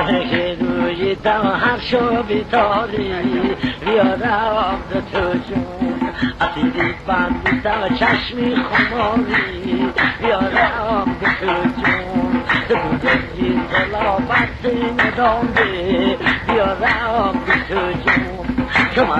مهر که روی دم هر شو بیتاری بیارم به تو جون اسیری بندی دم چشمی خماری بیارم به تو جون بودی تلابت ندانده بیارم به تو جون شما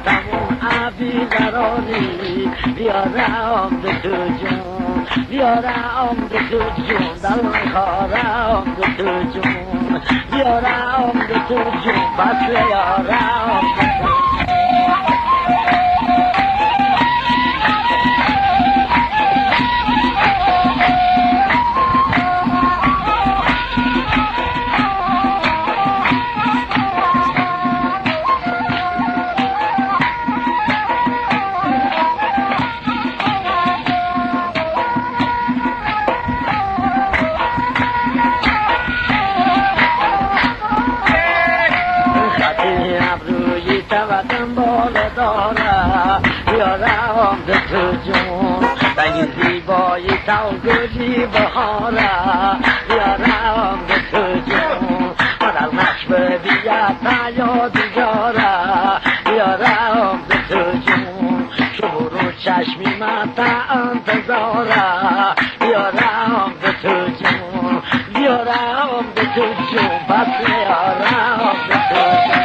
تموم عبی قراری بیارم به تو جون بیارم به تو جون دلم خارم به تو جون بیارم به تو جون بس بیارم به تو تودم بالا داره بیارم به تو جون رنگ زیبایی تو گلی بهاره بیارم به تو جون مدر نشبه بیاد یا دیگاره بیارم به تو جون شبور و چشمی من تا انتظاره بیارم به تو جون بیارم به تو جون پس بیارم به تو جون